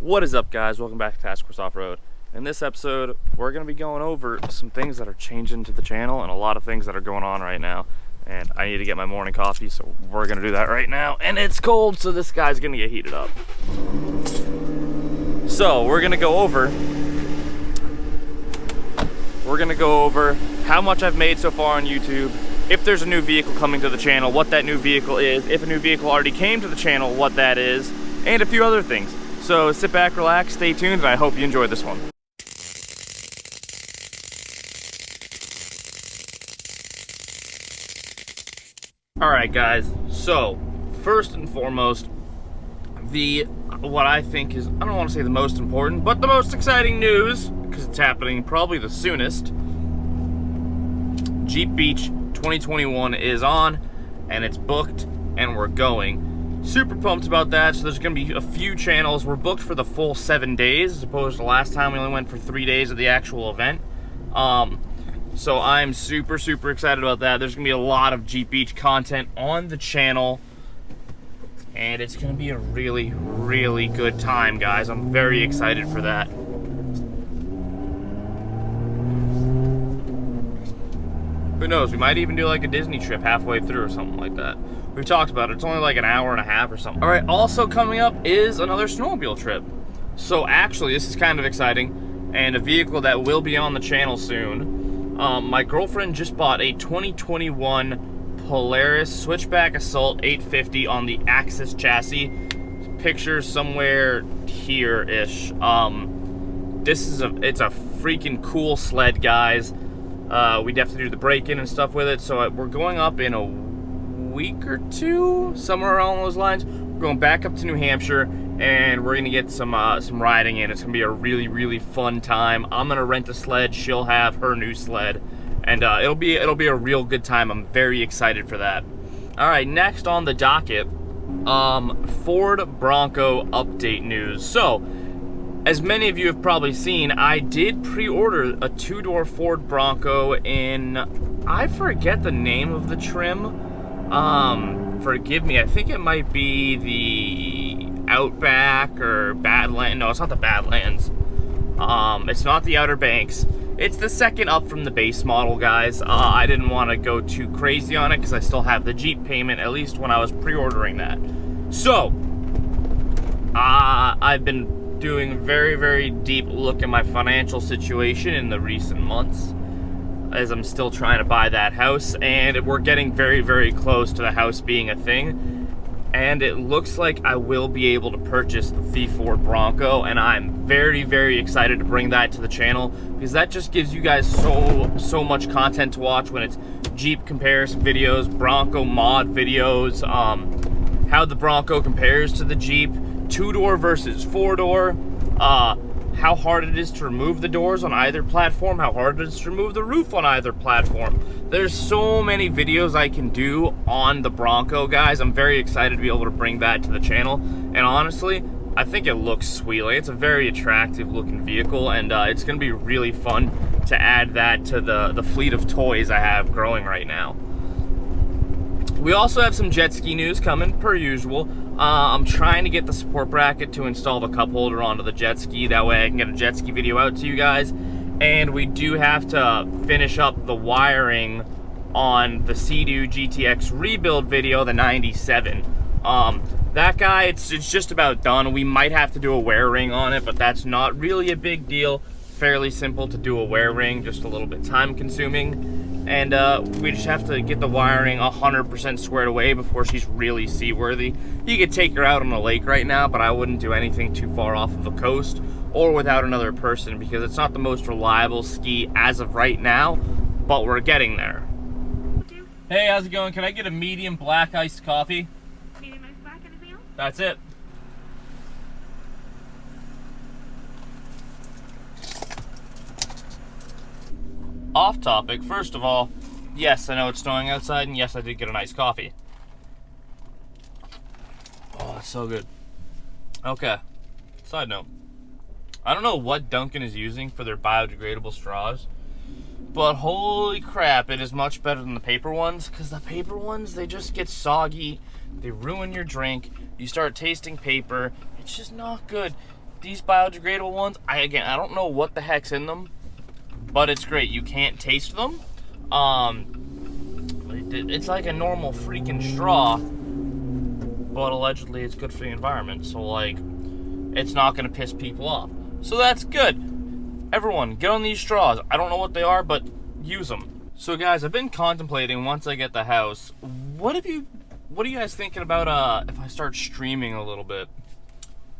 What is up, guys? Welcome back to Task Force Offroad. In this episode, we're going to be going over some things that are changing to the channel and a lot of things that are going on right now. And I need to get my morning coffee, so we're going to do that right now. And it's cold, so this guy's going to get heated up. So we're going to go over how much I've made so far on YouTube, if there's a new vehicle coming to the channel, what that new vehicle is, if a new vehicle already came to the channel, what that is, and a few other things. So sit back, relax, stay tuned, and I hope you enjoy this one. Alright guys, so first and foremost, what I think is, I don't want to say the most important, but the most exciting news, because it's happening probably the soonest. Jeep Beach 2021 is on, and it's booked, and we're going. Super pumped about that. So there's going to be a few channels. We're booked for the full 7 days, as opposed to last time we only went for 3 days of the actual event. So I'm super excited about that. There's going to be a lot of Jeep Beach content on the channel, and it's going to be a really good time, guys. I'm very excited for that. Who knows, we might even do like a Disney trip halfway through or something like that. We've talked about it. It's only like an hour and a half or something. All right, also coming up is another snowmobile trip. So actually, this is kind of exciting, and a vehicle that will be on the channel soon. My girlfriend just bought a 2021 Polaris Switchback Assault 850 on the Axis chassis. Picture somewhere here-ish. It's a freaking cool sled, guys. We'd have to do the break-in and stuff with it, so we're going up in a week or two, somewhere along those lines. We're going back up to New Hampshire, and we're gonna get some riding in. It's gonna be a really fun time. I'm gonna rent a sled. She'll have her new sled, and it'll be a real good time. I'm very excited for that. All right, next on the docket, Ford Bronco update news. So, as many of you have probably seen, I did pre-order a two-door Ford Bronco in, I forget the name of the trim. Forgive me, I think it might be the Outback or Badlands. No, it's not the Badlands. It's not the Outer Banks. It's the second up from the base model, guys. I didn't want to go too crazy on it because I still have the Jeep payment, at least when I was pre-ordering that. So, I've been doing a very deep look at my financial situation in the recent months, as I'm still trying to buy that house, and we're getting very close to the house being a thing, and it looks like I will be able to purchase the Ford Bronco, and I'm very excited to bring that to the channel, because that just gives you guys so much content to watch when it's Jeep comparison videos, Bronco mod videos, how the Bronco compares to the Jeep, two-door versus four-door, how hard it is to remove the doors on either platform, how hard it is to remove the roof on either platform. There's so many videos I can do on the Bronco, guys. I'm very excited to be able to bring that to the channel, and honestly, I think it looks sweet. Like, it's a very attractive looking vehicle, and it's going to be really fun to add that to the fleet of toys I have growing right now. We also have some jet ski news coming, per usual. I'm trying to get the support bracket to install the cup holder onto the jet ski. That way I can get a jet ski video out to you guys. And we do have to finish up the wiring on the Sea-Doo GTX rebuild video, the 97. That guy, it's just about done. We might have to do a wear ring on it, but that's not really a big deal. Fairly simple to do a wear ring, just a little bit time consuming. And we just have to get the wiring 100% squared away before she's really seaworthy. You could take her out on a lake right now, but I wouldn't do anything too far off of the coast or without another person, because it's not the most reliable ski as of right now, but we're getting there. Hey, how's it going? Can I get a medium black iced coffee? Medium iced black, anything else? That's it. Off topic, first of all, yes, I know it's snowing outside, and yes, I did get a nice coffee. Oh, that's so good. Okay, side note. I don't know what Dunkin' is using for their biodegradable straws, but holy crap, it is much better than the paper ones, because the paper ones, they just get soggy, they ruin your drink, you start tasting paper, it's just not good. these biodegradable ones, I don't know what the heck's in them, but it's great. You can't taste them. It's like a normal freaking straw, but allegedly it's good for the environment. So like, it's not gonna piss people off. So that's good. Everyone, get on these straws. I don't know what they are, but use them. So guys, I've been contemplating once I get the house. What are you guys thinking about if I start streaming a little bit?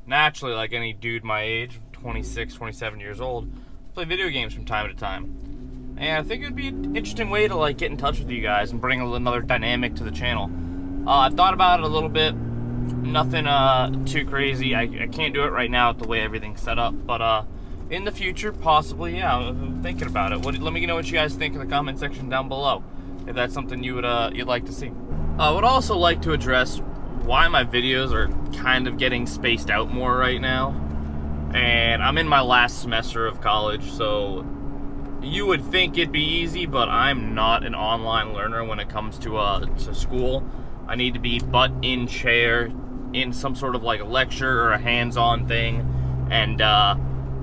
Naturally, like any dude my age, 26, 27 years old, I play video games from time to time. And I think it'd be an interesting way to like get in touch with you guys and bring another dynamic to the channel. I've thought about it a little bit. Nothing too crazy. I can't do it right now with the way everything's set up, but in the future, possibly, yeah, I'm thinking about it. Let me know what you guys think in the comment section down below, if that's something you'd like to see. I would also like to address why my videos are kind of getting spaced out more right now. And I'm in my last semester of college, so you would think it'd be easy, but I'm not an online learner when it comes to school. I need to be butt in chair in some sort of like a lecture or a hands-on thing, and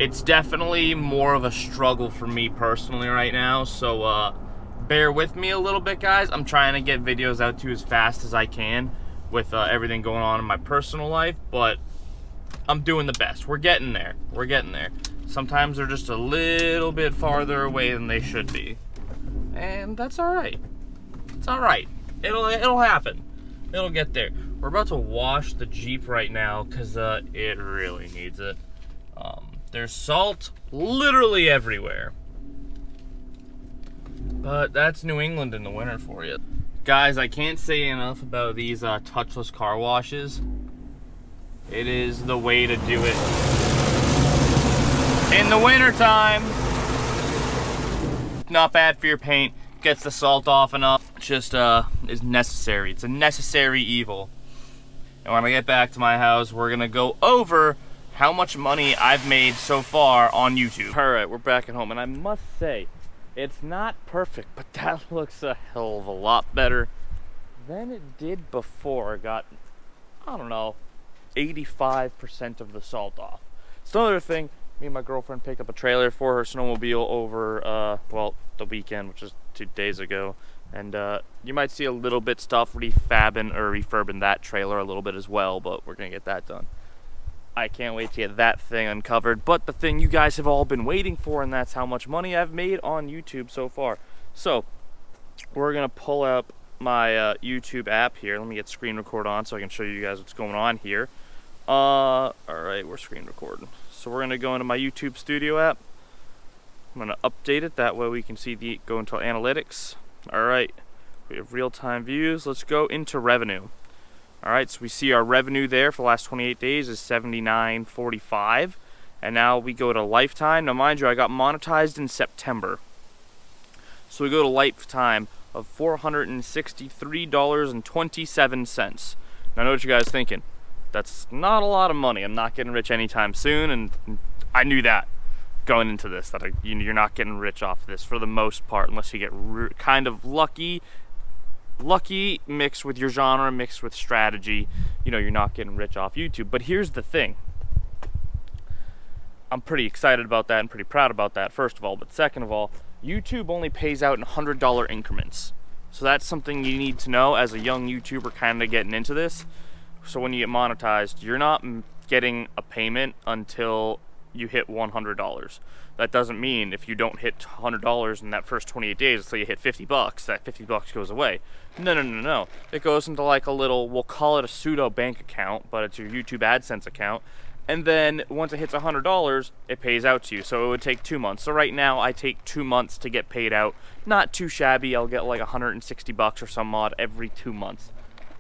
it's definitely more of a struggle for me personally right now, so bear with me a little bit, guys. I'm trying to get videos out to you as fast as I can with everything going on in my personal life, but I'm doing the best. We're getting there. We're getting there. Sometimes they're just a little bit farther away than they should be, and that's all right. It's all right. It'll happen. It'll get there. We're about to wash the Jeep right now because it really needs it. There's salt literally everywhere. But that's New England in the winter for you. Guys, I can't say enough about these touchless car washes. It is the way to do it in the winter time. Not bad for your paint. Gets the salt off enough. Just is necessary. It's a necessary evil. And when I get back to my house, we're gonna go over how much money I've made so far on YouTube. All right, we're back at home, and I must say, it's not perfect, but that looks a hell of a lot better than it did before. I got, I don't know, 85% of the salt off. So another thing, me and my girlfriend picked up a trailer for her snowmobile over, well, the weekend, which is 2 days ago. And you might see a little bit stuff refurbing that trailer a little bit as well, but we're gonna get that done. I can't wait to get that thing uncovered, but the thing you guys have all been waiting for, and that's how much money I've made on YouTube so far. So we're gonna pull up my YouTube app here. Let me get screen record on so I can show you guys what's going on here. All right, we're screen recording. So we're gonna go into my YouTube Studio app. I'm gonna update it, that way we can see go into analytics. All right, we have real-time views. Let's go into revenue. All right, so we see our revenue there for the last 28 days is $79.45, and now we go to lifetime. Now, mind you, I got monetized in September, so we go to lifetime of $463.27. Now, I know what you guys are thinking. That's not a lot of money. I'm not getting rich anytime soon, and I knew that going into this, that you're not getting rich off of this for the most part, unless you get kind of lucky mixed with your genre, mixed with strategy. You know, you're not getting rich off YouTube. But here's the thing. I'm pretty excited about that and pretty proud about that, first of all. But second of all, YouTube only pays out in $100 increments. So that's something you need to know as a young YouTuber kind of getting into this. So when you get monetized, you're not getting a payment until you hit $100. That doesn't mean if you don't hit $100 in that first 28 days until you hit 50 bucks, that 50 bucks goes away. No. It goes into like a little, we'll call it a pseudo bank account, but it's your YouTube AdSense account. And then once it hits $100, it pays out to you. So it would take 2 months. So right now I take 2 months to get paid out. Not too shabby. I'll get like 160 bucks or some odd every 2 months.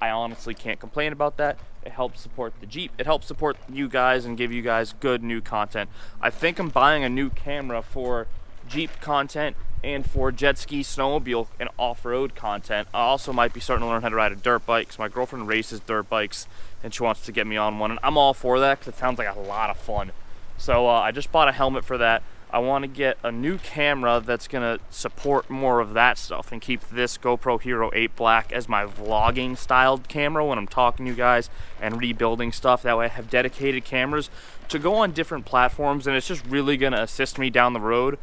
I honestly can't complain about that. It helps support the Jeep. It helps support you guys and give you guys good new content. I think I'm buying a new camera for Jeep content and for jet ski, snowmobile, and off-road content. I also might be starting to learn how to ride a dirt bike because my girlfriend races dirt bikes and she wants to get me on one. And I'm all for that because it sounds like a lot of fun. So I just bought a helmet for that. I want to get a new camera that's going to support more of that stuff and keep this GoPro Hero 8 Black as my vlogging styled camera when I'm talking to you guys and rebuilding stuff. That way I have dedicated cameras to go on different platforms, and it's just really going to assist me down the road.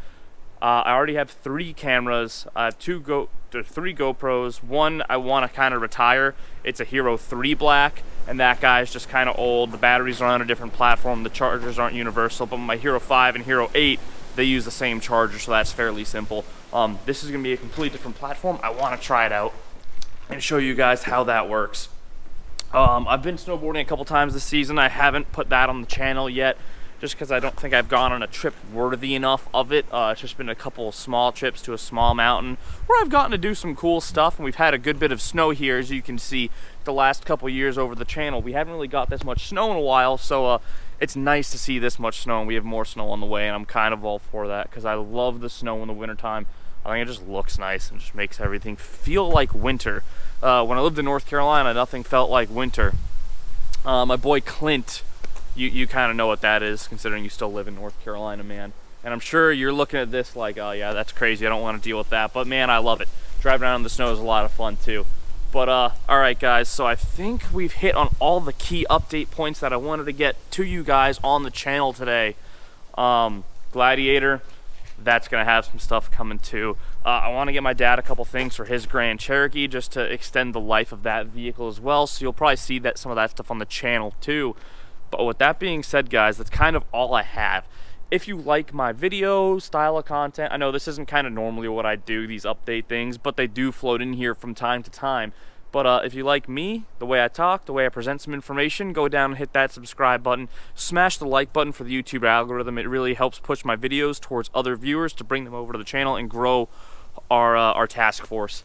I already have 3 cameras. I have 3 GoPros. One I want to kind of retire. It's a Hero 3 Black, and that guy's just kind of old. The batteries are on a different platform. The chargers aren't universal, but my Hero 5 and Hero 8, they use the same charger, so that's fairly simple. This is going to be a completely different platform. I want to try it out and show you guys how that works. I've been snowboarding a couple times this season. I haven't put that on the channel yet, just because I don't think I've gone on a trip worthy enough of it. It's just been a couple of small trips to a small mountain where I've gotten to do some cool stuff, and we've had a good bit of snow here, as you can see. The last couple years over the channel, we haven't really got this much snow in a while, so it's nice to see this much snow, and we have more snow on the way, and I'm kind of all for that because I love the snow in the wintertime. I think it just looks nice and just makes everything feel like winter. When I lived in North Carolina, nothing felt like winter. My boy Clint, you kind of know what that is, considering you still live in North Carolina, man. And I'm sure you're looking at this like, oh yeah, that's crazy, I don't want to deal with that. But man, I love it. Driving around in the snow is a lot of fun too. But all right guys, so I think we've hit on all the key update points that I wanted to get to you guys on the channel today. Gladiator, that's gonna have some stuff coming too. I want to get my dad a couple things for his Grand Cherokee, just to extend the life of that vehicle as well, so you'll probably see that some of that stuff on the channel too. But with that being said, guys, that's kind of all I have. If you like my video style of content, I know this isn't kind of normally what I do, these update things, but they do float in here from time to time. But if you like me, the way I talk, the way I present some information, go down and hit that subscribe button. Smash the like button for the YouTube algorithm. It really helps push my videos towards other viewers to bring them over to the channel and grow our task force.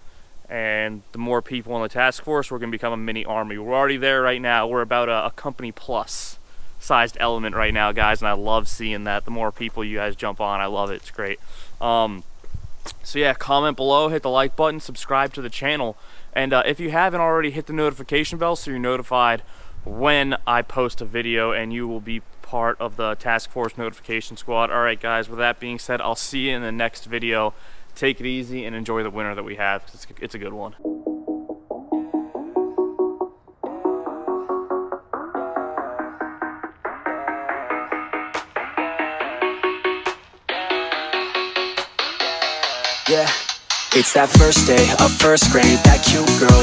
And the more people in the task force, we're going to become a mini army. We're already there right now. We're about a company plus sized element right now, guys, and I love seeing that. The more people you guys jump on, I love it. It's great. So yeah, comment below, hit the like button, subscribe to the channel, and if you haven't already, hit the notification bell so you're notified when I post a video, and you will be part of the task force notification squad. All right guys, with that being said, I'll see you in the next video. Take it easy and enjoy the winter that we have. It's a good one. Yeah, it's that first day of first grade, that cute girl.